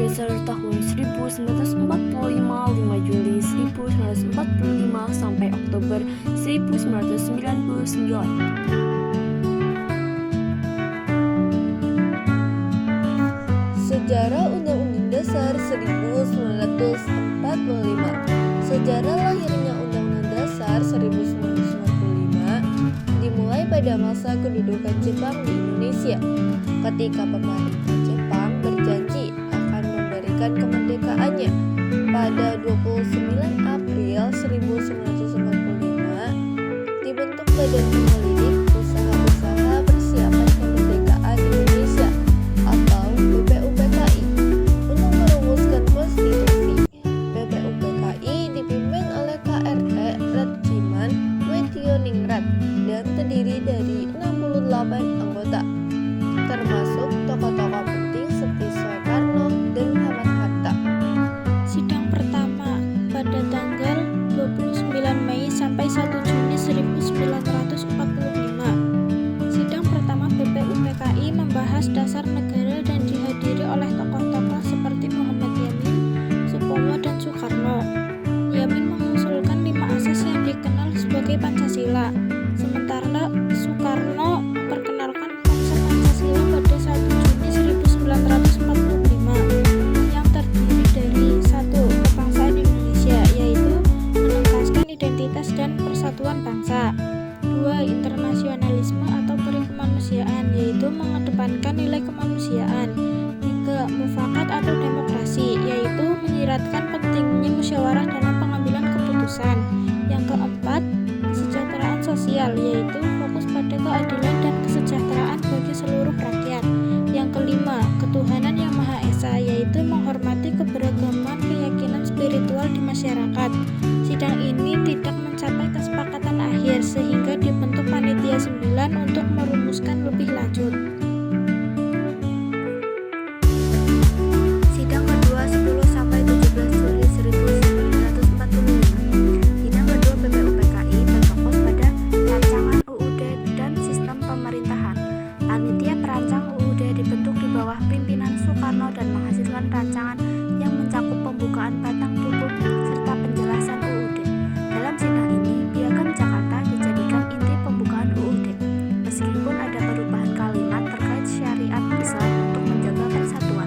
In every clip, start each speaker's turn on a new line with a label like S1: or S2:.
S1: Dasar tahun 1945, 5 Juli 1945 sampai Oktober 1999.
S2: Sejarah Undang-Undang Dasar 1945. Sejarah lahirnya Undang-Undang Dasar 1945 dimulai pada masa kedudukan Jepang di Indonesia, ketika pemerintah Jepang berjanji akan memberikan kemerdekaannya pada 29 April 1945. Dibentuk Badan Penyelidik Usaha-usaha Persiapan Kemerdekaan Indonesia atau BPUPKI untuk merumuskan konstitusi. BPUPKI dipimpin oleh KRT Regiman Wedioningrat dan terdiri dari 68 anggota, termasuk tokoh-tokoh penting seperti Soekarno dan Muhammad Hatta.
S3: Sidang pertama pada tanggal 29 Mei sampai 1 Juni 1945. Sidang pertama BPUPKI membahas dasar negara dan dihadiri oleh tokoh-tokoh seperti Muhammad Yamin, Supomo, dan Soekarno. Yamin mengusulkan 5 asas yang dikenal sebagai Pancasila, sementara Soekarno memperkenalkan konsep Pancasila pada 1 Juni 1945 yang terdiri dari 1. Kebangsaan Indonesia, yaitu menegaskan identitas dan persatuan bangsa. 2. Internasionalisme atau perikemanusiaan, yaitu mengedepankan nilai kemanusiaan. 3. Mufakat atau demokrasi, yaitu menyiratkan pentingnya musyawarah dalam pengambilan keputusan. Yang keempat, kesejahteraan sosial, yaitu fokus pada keadilan dan kesejahteraan bagi seluruh rakyat. Yang kelima, ketuhanan yang Maha Esa, yaitu menghormati keberagaman keyakinan spiritual di masyarakat. Sidang ini tidak mencapai kesepakatan akhir sehingga dibentuk panitia 9 untuk merumuskan lebih lanjut.
S1: Sidang kedua 10 sampai 17 Juli 1945. Sidang kedua BPUPKI berfokus pada rancangan UUD dan sistem pemerintahan. Panitia perancang UUD dibentuk di bawah pimpinan Soekarno dan menghasilkan rancangan yang mencakup pembukaan batang tubuh serta penjelasan UUD. Dalam sidang ini, Piagam Jakarta dijadikan inti pembukaan UUD, meskipun ada perubahan kalimat terkait syariat Islam untuk menjaga persatuan.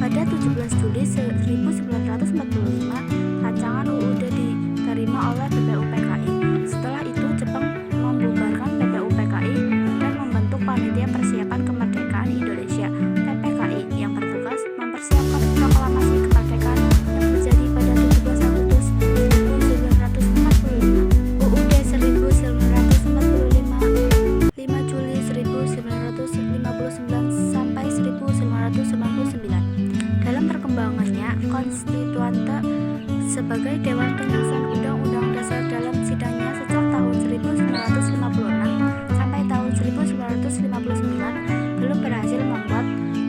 S1: Pada 17 Juli 1945, rancangan UUD diterima oleh BPUPKI. Setelah itu, Jepang membubarkan BPUPKI dan membentuk Panitia Persiapan Kemerdekaan Indonesia (PPKI) yang bertugas mempersiapkan proklamasi kemerdekaan yang terjadi pada 17 Agustus 1945, UUD 1945, 5 Juli 1959 sampai 1999. Dalam perkembangannya, Konstituante sebagai Dewan Penyusun Undang-Undang Dasar dalam sidangnya sejak tahun 1956 sampai tahun 1959 belum berhasil membuat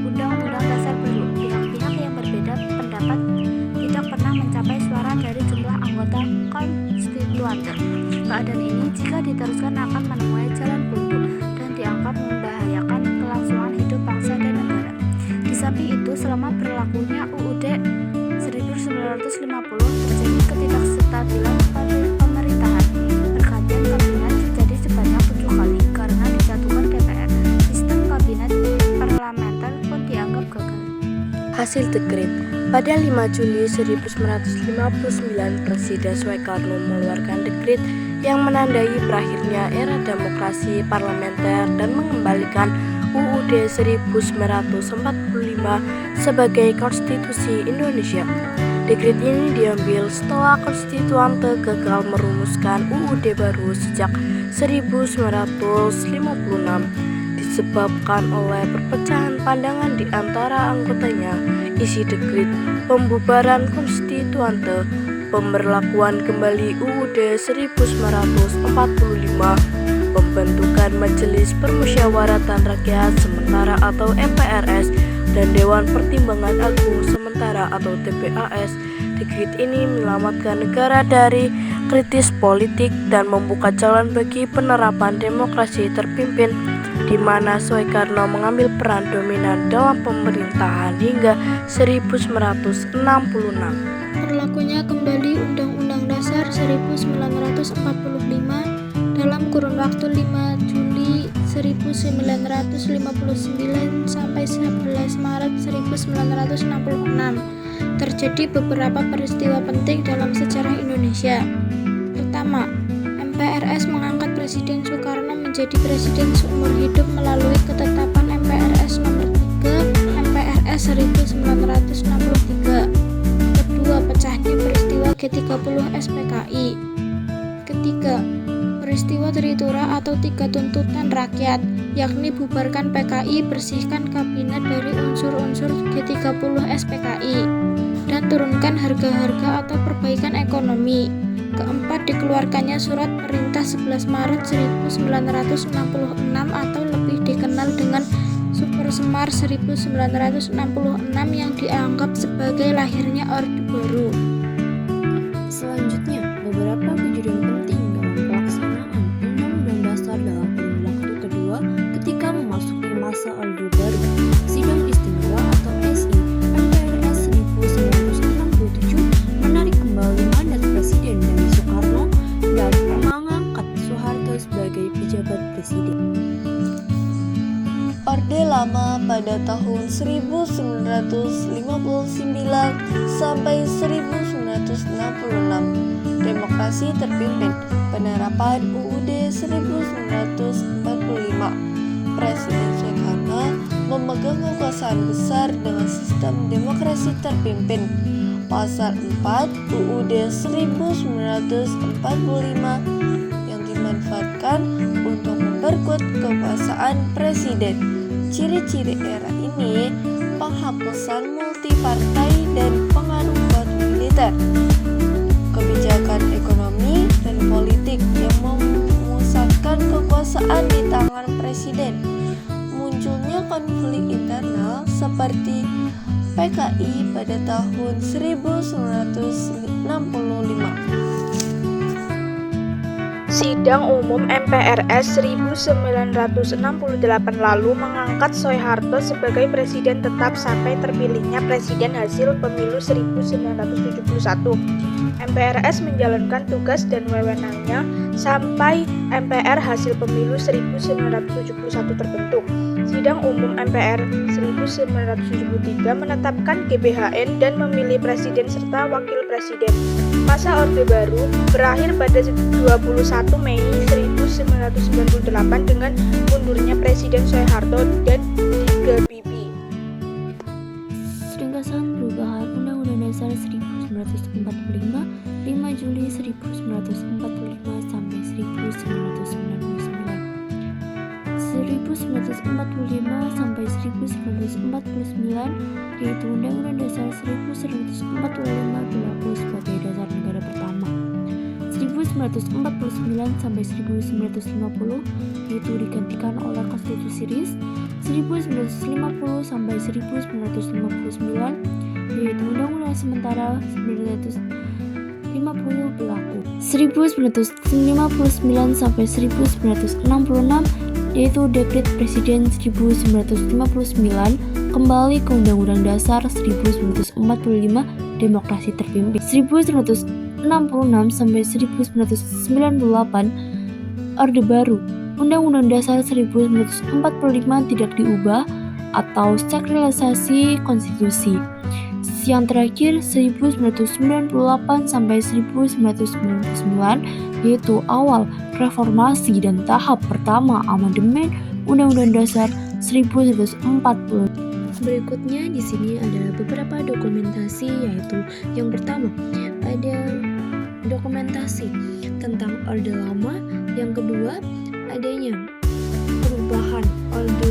S1: Undang-Undang Dasar baru. Pihak-pihak yang berbeda pendapat tidak pernah mencapai suara dari jumlah anggota Konstituante. Keadaan ini jika diteruskan akan menemui jalan buntu dan dianggap membahayakan kelangsungan hidup bangsa dan negara. Di samping itu, selama berlakunya UUD 1950 terjadi ketidakstabilan pemerintahan. Pergantian kabinet terjadi sebanyak 7 kali karena dijatuhkan DPR. Sistem kabinet parlementer pun dianggap gagal. Hasil dekret. Pada 5 Juli 1959, Presiden Soekarno mengeluarkan dekret yang menandai berakhirnya era demokrasi parlementer dan mengembalikan UUD 1945 sebagai Konstitusi Indonesia. Dekret ini diambil setelah Konstituante gagal merumuskan UUD baru sejak 1956 disebabkan oleh perpecahan pandangan di antara anggotanya. Isi dekret pembubaran Konstituante, pemberlakuan kembali UUD 1945, pembentukan Majelis Permusyawaratan Rakyat Sementara atau MPRS dan Dewan Pertimbangan Agung Sementara atau DPAS. Dekret ini menyelamatkan negara dari kritis politik dan membuka jalan bagi penerapan demokrasi terpimpin di
S4: di mana Soekarno mengambil peran dominan dalam pemerintahan hingga 1946.
S3: Berlakunya kembali Undang-Undang Dasar 1945 dalam kurun waktu 5 Juli 1959 sampai 11 Maret 1966. Terjadi beberapa peristiwa penting dalam sejarah Indonesia. Pertama, MPRS mengangkat Presiden Soekarno menjadi presiden seumur hidup melalui ketetapan MPRS nomor 3 MPRS 1963. Kedua, pecahnya peristiwa G30 SPKI. Ketiga, peristiwa Tritura atau 3 tuntutan rakyat, yakni bubarkan PKI, bersihkan kabinet dari unsur-unsur G30 SPKI, dan turunkan harga-harga atau perbaikan ekonomi. Keempat, dikeluarkannya surat perintah 11 Maret 1966 atau lebih dikenal dengan Super Semar 1966 yang dianggap sebagai lahirnya Orde Baru.
S5: Selanjutnya, beberapa kejadian penting dalam pelaksanaan Undang-Undang Dasar dalam kurun waktu kedua ketika memasuki masa Orde Baru. Sidang Istimewa atau SI MPRS 1967 menarik kembali mandat Presiden dari Soekarno dan mengangkat Soeharto sebagai pejabat presiden.
S2: Orde Lama pada tahun 1959 sampai 1966. Demokrasi terpimpin. Penerapan UUD 1945. Presiden Soekarno memegang kekuasaan besar dengan sistem demokrasi terpimpin. Pasal 4 UUD 1945 yang dimanfaatkan untuk memperkuat kekuasaan presiden. Ciri-ciri era ini: penghapusan multipartai dan pengaruh kuat militer, kebijakan ekonomi dan politik yang memusatkan kekuasaan di tangan presiden, munculnya konflik internal seperti PKI pada tahun 1965.
S3: Sidang Umum MPRS 1968 lalu mengangkat Soeharto sebagai presiden tetap sampai terpilihnya presiden hasil pemilu 1971. MPRS menjalankan tugas dan wewenangnya sampai MPR hasil pemilu 1971 terbentuk. Sidang Umum MPR 1973 menetapkan GBHN dan memilih presiden serta wakil presiden. Masa Orde Baru berakhir pada 21 Mei 1998 dengan mundurnya Presiden Soeharto dan 3 Bibi.
S5: Ringkasan perubahan Undang-Undang Dasar 1945, 5 Juli 1945 sampai 1999. 1945 sampai 1949 yaitu Undang-Undang Dasar 1945 berlaku sebagai dasar negara pertama. 1949 sampai 1950 yaitu digantikan oleh Konstitusi RIS. 1950 sampai 1959 yaitu Undang-Undang Sementara 1950 berlaku. 1959 sampai 1966 yaitu Dekret Presiden 1959 kembali ke Undang-Undang Dasar 1945 demokrasi terpimpin. 1966 sampai 1998 Orde Baru. Undang-Undang Dasar 1945 tidak diubah atau sakralisasi konstitusi. Yang terakhir 1998 sampai 1999 yaitu awal reformasi dan tahap pertama amandemen Undang-Undang Dasar 1940. Berikutnya di sini adalah beberapa dokumentasi, yaitu yang pertama ada dokumentasi tentang Orde Lama, yang kedua adanya perubahan Orde